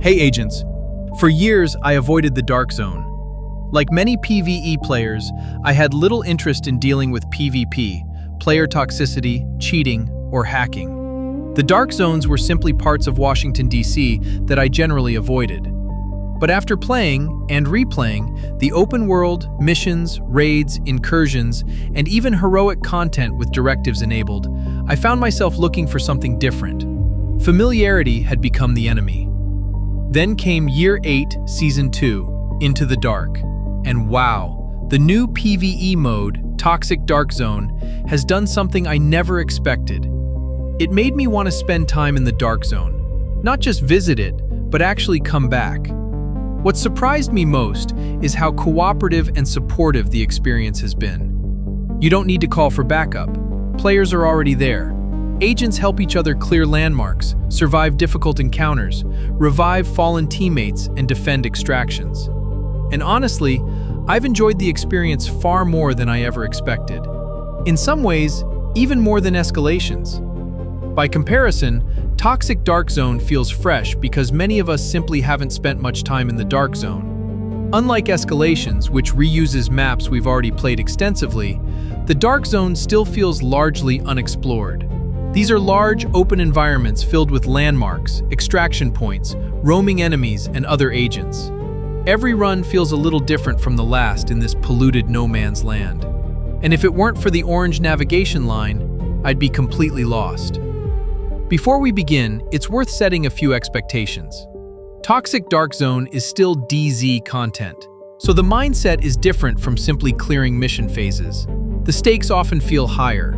Hey agents, for years I avoided the Dark Zone. Like many PvE players, I had little interest in dealing with PvP, player toxicity, cheating, or hacking. The Dark Zones were simply parts of Washington, D.C. that I generally avoided. But after playing and replaying the open world, missions, raids, incursions, and even heroic content with directives enabled, I found myself looking for something different. Familiarity had become the enemy. Then came Year 8, Season 2, Into the Dark. And wow, the new PvE mode, Toxic Dark Zone, has done something I never expected. It made me want to spend time in the Dark Zone. Not just visit it, but actually come back. What surprised me most is how cooperative and supportive the experience has been. You don't need to call for backup. Players are already there. Agents help each other clear landmarks, survive difficult encounters, revive fallen teammates, and defend extractions. And honestly, I've enjoyed the experience far more than I ever expected. In some ways, even more than escalations. By comparison, Toxic Dark Zone feels fresh because many of us simply haven't spent much time in the Dark Zone. Unlike escalations, which reuses maps we've already played extensively, the Dark Zone still feels largely unexplored. These are large, open environments filled with landmarks, extraction points, roaming enemies, and other agents. Every run feels a little different from the last in this polluted no man's land. And if it weren't for the orange navigation line, I'd be completely lost. Before we begin, it's worth setting a few expectations. Toxic Dark Zone is still DZ content, so the mindset is different from simply clearing mission phases. The stakes often feel higher.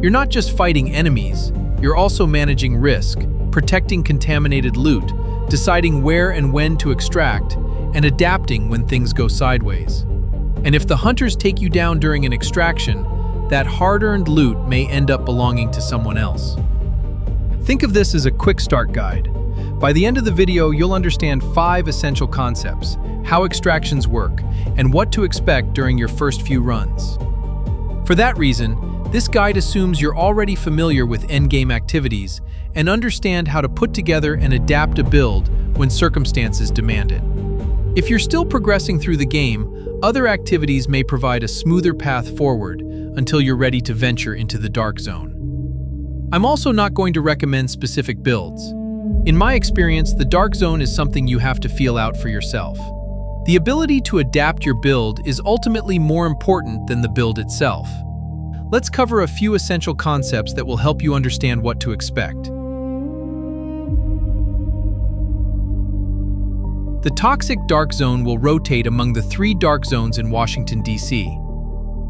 You're not just fighting enemies, you're also managing risk, protecting contaminated loot, deciding where and when to extract, and adapting when things go sideways. And if the hunters take you down during an extraction, that hard-earned loot may end up belonging to someone else. Think of this as a quick start guide. By the end of the video, you'll understand 5 essential concepts, how extractions work, and what to expect during your first few runs. For that reason, this guide assumes you're already familiar with endgame activities and understand how to put together and adapt a build when circumstances demand it. If you're still progressing through the game, other activities may provide a smoother path forward until you're ready to venture into the Dark Zone. I'm also not going to recommend specific builds. In my experience, the Dark Zone is something you have to feel out for yourself. The ability to adapt your build is ultimately more important than the build itself. Let's cover a few essential concepts that will help you understand what to expect. The Toxic Dark Zone will rotate among the 3 Dark Zones in Washington, D.C.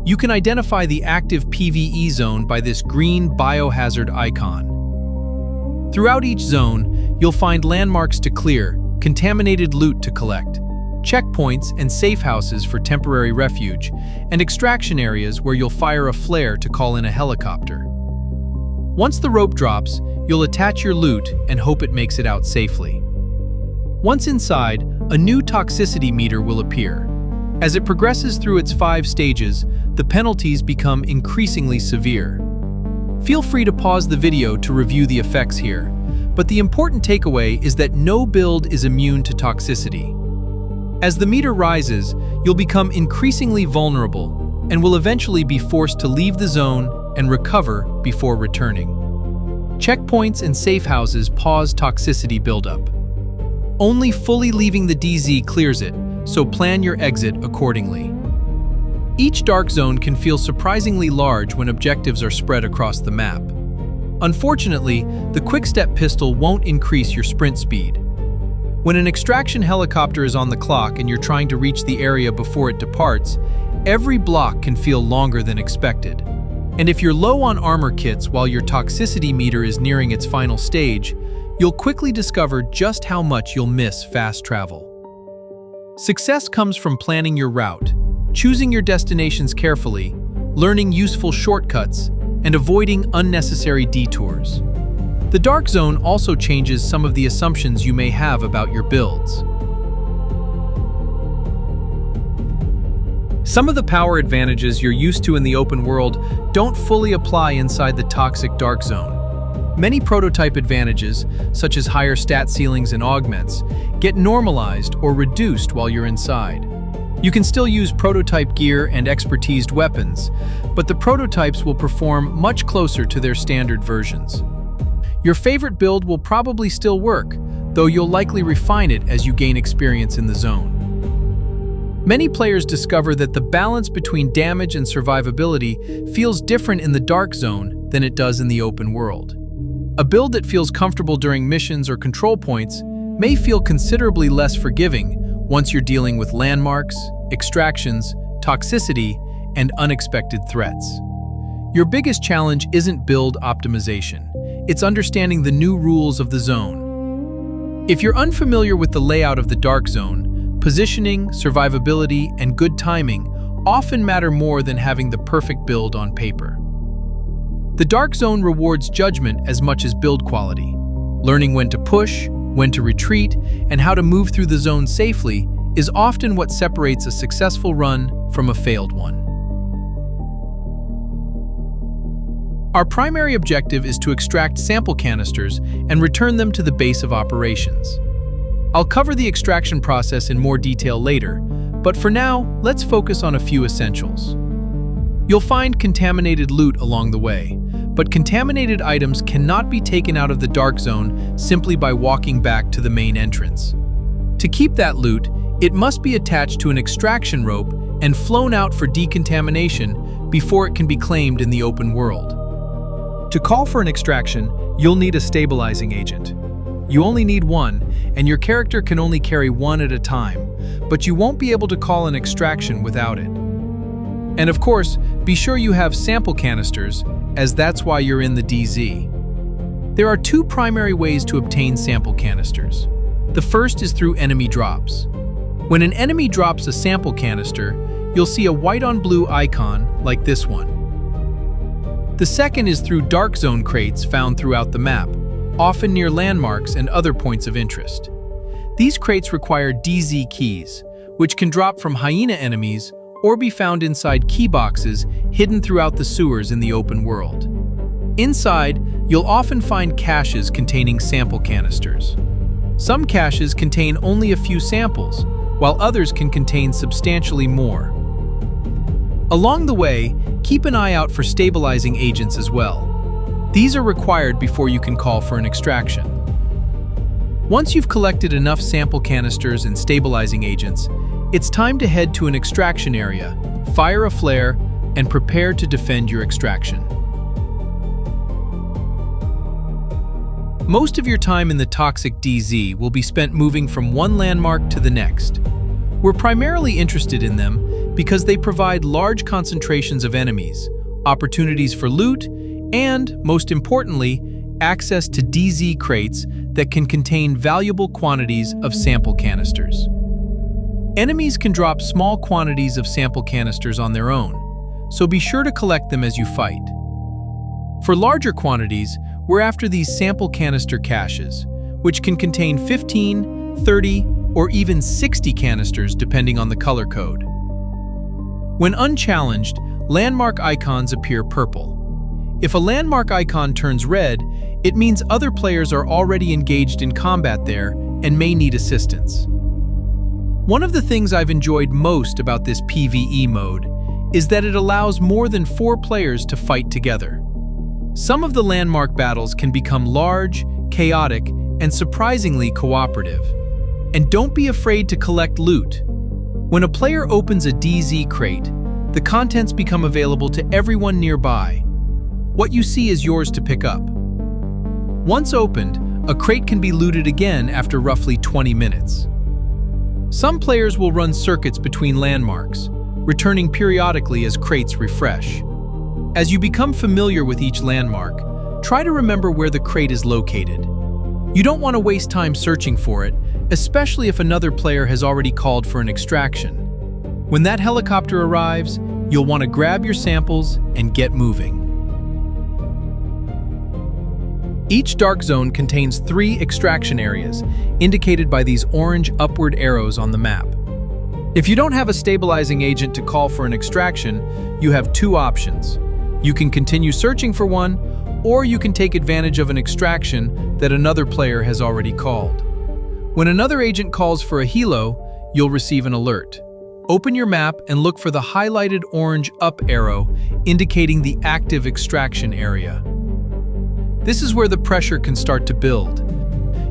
You can identify the active PvE zone by this green biohazard icon. Throughout each zone, you'll find landmarks to clear, contaminated loot to collect, checkpoints and safe houses for temporary refuge, and extraction areas where you'll fire a flare to call in a helicopter. Once the rope drops, you'll attach your loot and hope it makes it out safely. Once inside, a new toxicity meter will appear. As it progresses through its 5 stages, the penalties become increasingly severe. Feel free to pause the video to review the effects here, but the important takeaway is that no build is immune to toxicity. As the meter rises, you'll become increasingly vulnerable and will eventually be forced to leave the zone and recover before returning. Checkpoints and safe houses pause toxicity buildup. Only fully leaving the DZ clears it, so plan your exit accordingly. Each Dark Zone can feel surprisingly large when objectives are spread across the map. Unfortunately, the quick-step pistol won't increase your sprint speed. When an extraction helicopter is on the clock and you're trying to reach the area before it departs, every block can feel longer than expected. And if you're low on armor kits while your toxicity meter is nearing its final stage, you'll quickly discover just how much you'll miss fast travel. Success comes from planning your route, choosing your destinations carefully, learning useful shortcuts, and avoiding unnecessary detours. The Dark Zone also changes some of the assumptions you may have about your builds. Some of the power advantages you're used to in the open world don't fully apply inside the Toxic Dark Zone. Many prototype advantages, such as higher stat ceilings and augments, get normalized or reduced while you're inside. You can still use prototype gear and expertised weapons, but the prototypes will perform much closer to their standard versions. Your favorite build will probably still work, though you'll likely refine it as you gain experience in the zone. Many players discover that the balance between damage and survivability feels different in the Dark Zone than it does in the open world. A build that feels comfortable during missions or control points may feel considerably less forgiving once you're dealing with landmarks, extractions, toxicity, and unexpected threats. Your biggest challenge isn't build optimization. It's understanding the new rules of the zone. If you're unfamiliar with the layout of the Dark Zone, positioning, survivability, and good timing often matter more than having the perfect build on paper. The Dark Zone rewards judgment as much as build quality. Learning when to push, when to retreat, and how to move through the zone safely is often what separates a successful run from a failed one. Our primary objective is to extract sample canisters and return them to the base of operations. I'll cover the extraction process in more detail later, but for now, let's focus on a few essentials. You'll find contaminated loot along the way, but contaminated items cannot be taken out of the Dark Zone simply by walking back to the main entrance. To keep that loot, it must be attached to an extraction rope and flown out for decontamination before it can be claimed in the open world. To call for an extraction, you'll need a stabilizing agent. You only need one, and your character can only carry one at a time, but you won't be able to call an extraction without it. And of course, be sure you have sample canisters, as that's why you're in the DZ. There are two primary ways to obtain sample canisters. The first is through enemy drops. When an enemy drops a sample canister, you'll see a white on blue icon like this one. The second is through Dark Zone crates found throughout the map, often near landmarks and other points of interest. These crates require DZ keys, which can drop from hyena enemies or be found inside key boxes hidden throughout the sewers in the open world. Inside, you'll often find caches containing sample canisters. Some caches contain only a few samples, while others can contain substantially more. Along the way, keep an eye out for stabilizing agents as well. These are required before you can call for an extraction. Once you've collected enough sample canisters and stabilizing agents, it's time to head to an extraction area, fire a flare, and prepare to defend your extraction. Most of your time in the Toxic DZ will be spent moving from one landmark to the next. We're primarily interested in them because they provide large concentrations of enemies, opportunities for loot, and, most importantly, access to DZ crates that can contain valuable quantities of sample canisters. Enemies can drop small quantities of sample canisters on their own, so be sure to collect them as you fight. For larger quantities, we're after these sample canister caches, which can contain 15, 30, or even 60 canisters depending on the color code. When unchallenged, landmark icons appear purple. If a landmark icon turns red, it means other players are already engaged in combat there and may need assistance. One of the things I've enjoyed most about this PvE mode is that it allows more than 4 players to fight together. Some of the landmark battles can become large, chaotic, and surprisingly cooperative. And don't be afraid to collect loot. When a player opens a DZ crate, the contents become available to everyone nearby. What you see is yours to pick up. Once opened, a crate can be looted again after roughly 20 minutes. Some players will run circuits between landmarks, returning periodically as crates refresh. As you become familiar with each landmark, try to remember where the crate is located. You don't want to waste time searching for it, especially if another player has already called for an extraction. When that helicopter arrives, you'll want to grab your samples and get moving. Each Dark Zone contains 3 extraction areas, indicated by these orange upward arrows on the map. If you don't have a stabilizing agent to call for an extraction, you have 2 options. You can continue searching for one, or you can take advantage of an extraction that another player has already called. When another agent calls for a helo, you'll receive an alert. Open your map and look for the highlighted orange up arrow indicating the active extraction area. This is where the pressure can start to build.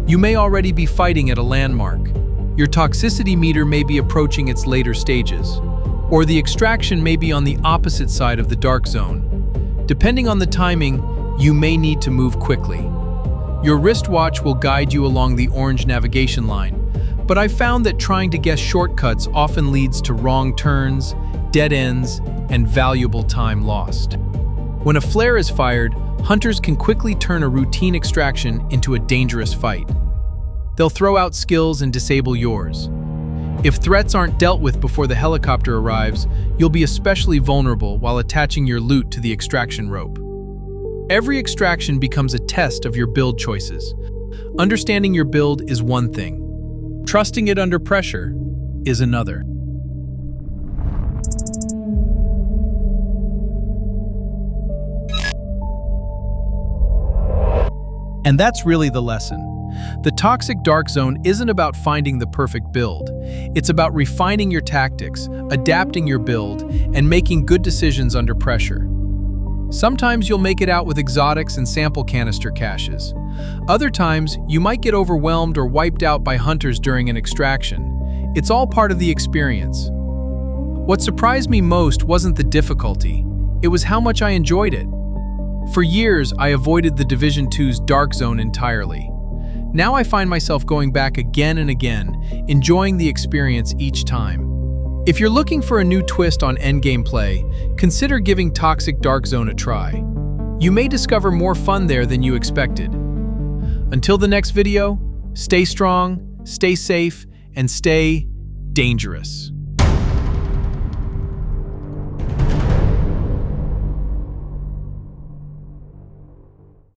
You may already be fighting at a landmark. Your toxicity meter may be approaching its later stages, or the extraction may be on the opposite side of the Dark Zone. Depending on the timing, you may need to move quickly. Your wristwatch will guide you along the orange navigation line, but I've found that trying to guess shortcuts often leads to wrong turns, dead ends, and valuable time lost. When a flare is fired, hunters can quickly turn a routine extraction into a dangerous fight. They'll throw out skills and disable yours. If threats aren't dealt with before the helicopter arrives, you'll be especially vulnerable while attaching your loot to the extraction rope. Every extraction becomes a test of your build choices. Understanding your build is one thing. Trusting it under pressure is another. And that's really the lesson. The toxic Dark Zone isn't about finding the perfect build. It's about refining your tactics, adapting your build, and making good decisions under pressure. Sometimes you'll make it out with exotics and sample canister caches. Other times, you might get overwhelmed or wiped out by hunters during an extraction. It's all part of the experience. What surprised me most wasn't the difficulty, it was how much I enjoyed it. For years, I avoided the Division 2's Dark Zone entirely. Now I find myself going back again and again, enjoying the experience each time. If you're looking for a new twist on endgame play, consider giving Toxic Dark Zone a try. You may discover more fun there than you expected. Until the next video, stay strong, stay safe, and stay dangerous.